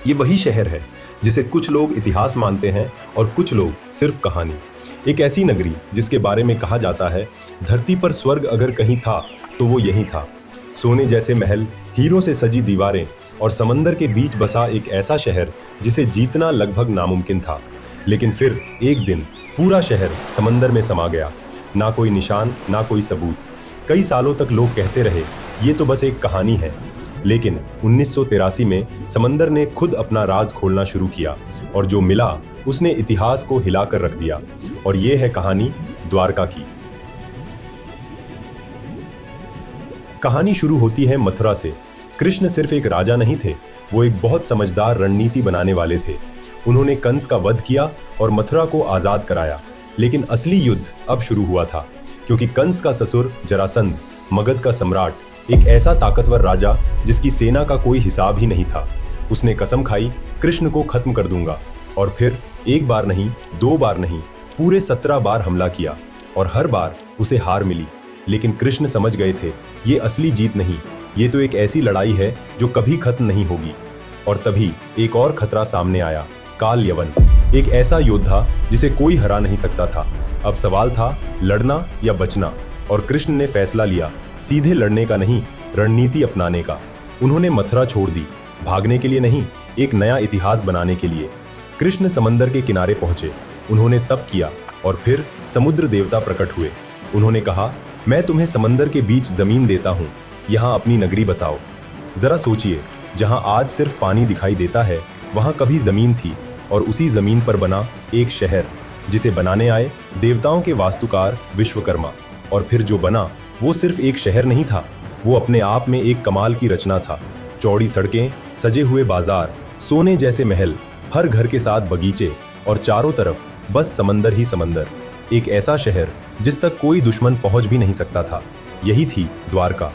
ये वही शहर है जिसे कुछ लोग इतिहास मानते हैं और कुछ लोग सिर्फ कहानी। एक ऐसी नगरी जिसके बारे में कहा जाता है, धरती पर स्वर्ग अगर कहीं था तो वो यही था। सोने जैसे महल, हीरों से सजी दीवारें और समंदर के बीच बसा एक ऐसा शहर जिसे जीतना लगभग नामुमकिन था। लेकिन फिर एक दिन पूरा शहर समंदर में समा गया। ना कोई निशान, ना कोई सबूत। कई सालों तक लोग कहते रहे ये तो बस एक कहानी है। लेकिन 1983 में समंदर ने खुद अपना राज खोलना शुरू किया और जो मिला उसने इतिहास को हिलाकर रख दिया। और ये है कहानी द्वारका की। कहानी शुरू होती है मथुरा से। कृष्ण सिर्फ एक राजा नहीं थे, वो एक बहुत समझदार रणनीति बनाने वाले थे। उन्होंने कंस का वध किया और मथुरा को आजाद कराया। लेकिन असली युद्ध अब शुरू हुआ था, क्योंकि कंस का ससुर जरासंध, मगध का सम्राट, एक ऐसा ताकतवर राजा जिसकी सेना का कोई हिसाब ही नहीं था, उसने कसम खाई कृष्ण को खत्म कर दूंगा। और फिर एक बार नहीं, दो बार नहीं, पूरे 17 बार हमला किया और हर बार उसे हार मिली। लेकिन कृष्ण समझ गए थे ये असली जीत नहीं, ये तो एक ऐसी लड़ाई है जो कभी खत्म नहीं होगी। और तभी एक और खतरा सामने आया, काल यवन, एक ऐसा योद्धा जिसे कोई हरा नहीं सकता था। अब सवाल था लड़ना या बचना, और कृष्ण ने फैसला लिया, सीधे लड़ने का नहीं, रणनीति अपनाने का। उन्होंने मथुरा छोड़ दी, भागने के लिए नहीं, एक नया इतिहास बनाने के लिए। कृष्ण समंदर के किनारे पहुंचे। उन्होंने तप किया और फिर समुद्र देवता प्रकट हुए। उन्होंने कहा, मैं तुम्हें समंदर के बीच जमीन देता हूं, यहां अपनी नगरी बसाओ। जरा सोचिए, जहां आज सिर्फ पानी दिखाई देता है, वहां कभी जमीन थी, और उसी जमीन पर बना एक शहर जिसे बनाने आए देवताओं के वास्तुकार विश्वकर्मा। और फिर जो बना वो सिर्फ एक शहर नहीं था, वो अपने आप में एक कमाल की रचना था। चौड़ी सड़कें, सजे हुए बाजार, सोने जैसे महल, हर घर के साथ बगीचे, और चारों तरफ बस समंदर ही समंदर। एक ऐसा शहर जिस तक कोई दुश्मन पहुंच भी नहीं सकता था। यही थी द्वारका।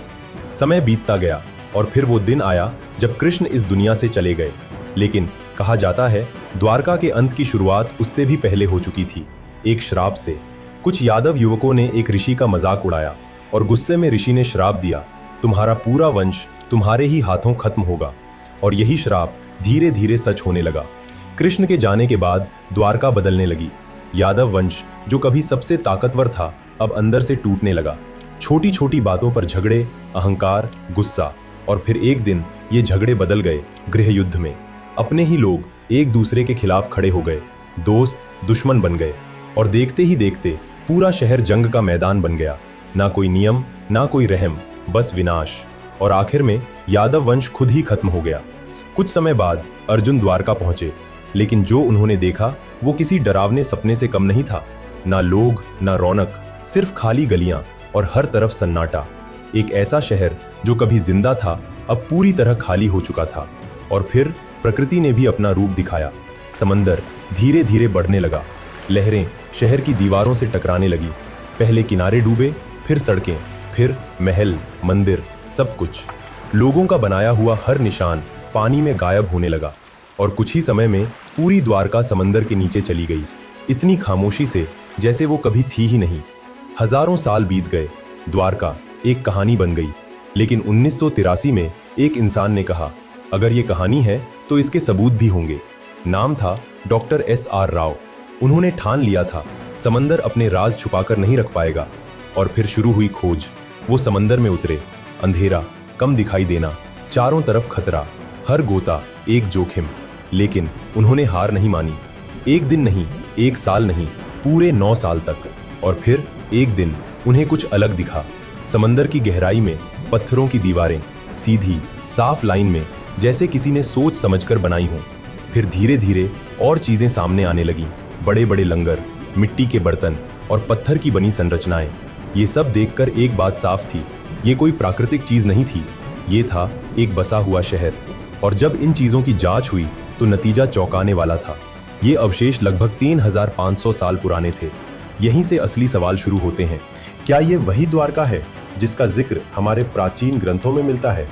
समय बीतता गया और फिर वो दिन आया जब कृष्ण इस दुनिया से चले गए। लेकिन कहा जाता है द्वारका के अंत की शुरुआत उससे भी पहले हो चुकी थी, एक श्राप से। कुछ यादव युवकों ने एक ऋषि का मजाक उड़ाया और गुस्से में ऋषि ने श्राप दिया, तुम्हारा पूरा वंश तुम्हारे ही हाथों खत्म होगा। और यही श्राप धीरे धीरे सच होने लगा। कृष्ण के जाने के बाद द्वारका बदलने लगी। यादव वंश जो कभी सबसे ताकतवर था, अब अंदर से टूटने लगा। छोटी छोटी बातों पर झगड़े, अहंकार, गुस्सा, और फिर एक दिन ये झगड़े बदल गए गृह युद्ध में। अपने ही लोग एक दूसरे के खिलाफ खड़े हो गए, दोस्त दुश्मन बन गए, और देखते ही देखते पूरा शहर जंग का मैदान बन गया। ना कोई नियम, ना कोई रहम, बस विनाश। और आखिर में यादव वंश खुद ही खत्म हो गया। कुछ समय बाद अर्जुन द्वारका पहुंचे, लेकिन जो उन्होंने देखा वो किसी डरावने सपने से कम नहीं था। ना लोग, ना रौनक, सिर्फ खाली गलियां और हर तरफ सन्नाटा। एक ऐसा शहर जो कभी जिंदा था, अब पूरी तरह खाली हो चुका था। और फिर प्रकृति ने भी अपना रूप दिखाया। समंदर धीरे धीरे बढ़ने लगा। लहरें शहर की दीवारों से टकराने लगी। पहले किनारे डूबे, फिर सड़कें, फिर महल, मंदिर, सब कुछ। लोगों का बनाया हुआ हर निशान पानी में गायब होने लगा। और कुछ ही समय में पूरी द्वारका समंदर के नीचे चली गई, इतनी खामोशी से जैसे वो कभी थी ही नहीं। हजारों साल बीत गए, द्वारका एक कहानी बन गई। लेकिन 1983 में एक इंसान ने कहा, अगर ये कहानी है तो इसके सबूत भी होंगे। नाम था डॉक्टर SR राव। उन्होंने ठान लिया था समंदर अपने राज छुपाकर नहीं रख पाएगा। और फिर शुरू हुई खोज। वो समंदर में उतरे। अंधेरा, कम दिखाई देना, चारों तरफ खतरा, हर गोता एक जोखिम। लेकिन उन्होंने हार नहीं मानी। एक दिन नहीं, एक साल नहीं, पूरे 9 साल तक। और फिर एक दिन उन्हें कुछ अलग दिखा। समंदर की गहराई में पत्थरों की दीवारें, सीधी साफ लाइन में, जैसे किसी ने सोच समझकर बनाई हो। फिर धीरे धीरे और चीजें सामने आने लगी। बड़े बड़े लंगर, मिट्टी के बर्तन और पत्थर की बनी संरचनाएं। ये सब देखकर एक बात साफ थी, ये कोई प्राकृतिक चीज नहीं थी, ये था एक बसा हुआ शहर। और जब इन चीजों की जांच हुई तो नतीजा चौंकाने वाला था। ये अवशेष लगभग 3500 साल पुराने थे। यहीं से असली सवाल शुरू होते हैं। क्या ये वही द्वारका है जिसका जिक्र हमारे प्राचीन ग्रंथों में मिलता है,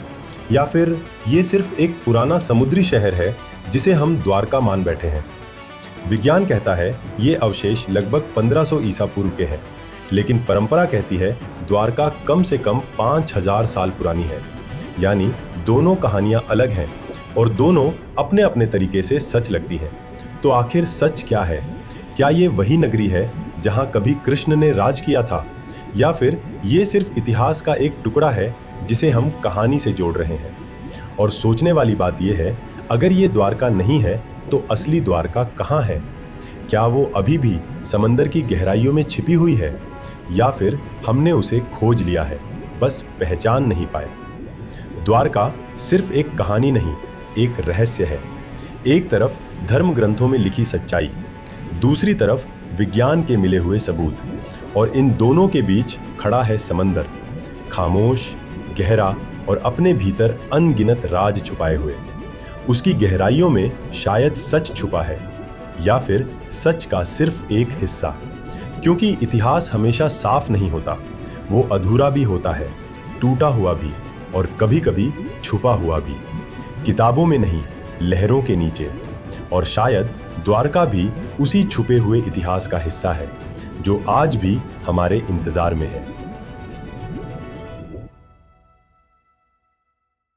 या फिर ये सिर्फ एक पुराना समुद्री शहर है जिसे हम द्वारका मान बैठे हैं? विज्ञान कहता है ये अवशेष लगभग 1500 ईसा पूर्व के हैं, लेकिन परंपरा कहती है द्वारका कम से कम 5000 साल पुरानी है। यानी दोनों कहानियां अलग हैं, और दोनों अपने अपने तरीके से सच लगती हैं। तो आखिर सच क्या है? क्या ये वही नगरी है जहां कभी कृष्ण ने राज किया था, या फिर ये सिर्फ इतिहास का एक टुकड़ा है जिसे हम कहानी से जोड़ रहे हैं? और सोचने वाली बात यह है, अगर ये द्वारका नहीं है तो असली द्वारका कहाँ है? क्या वो अभी भी समंदर की गहराइयों में छिपी हुई है, या फिर हमने उसे खोज लिया है, बस पहचान नहीं पाए? द्वारका सिर्फ एक कहानी नहीं, एक रहस्य है। एक तरफ धर्म ग्रंथों में लिखी सच्चाई, दूसरी तरफ विज्ञान के मिले हुए सबूत, और इन दोनों के बीच खड़ा है समंदर, खामोश, गहरा और अपने भीतर अनगिनत राज छुपाए हुए। उसकी गहराइयों में शायद सच छुपा है, या फिर सच का सिर्फ एक हिस्सा। क्योंकि इतिहास हमेशा साफ नहीं होता, वो अधूरा भी होता है, टूटा हुआ भी, और कभी-कभी छुपा हुआ भी। किताबों में नहीं, लहरों के नीचे। और शायद द्वारका भी उसी छुपे हुए इतिहास का हिस्सा है, जो आज भी हमारे इंतजार में है।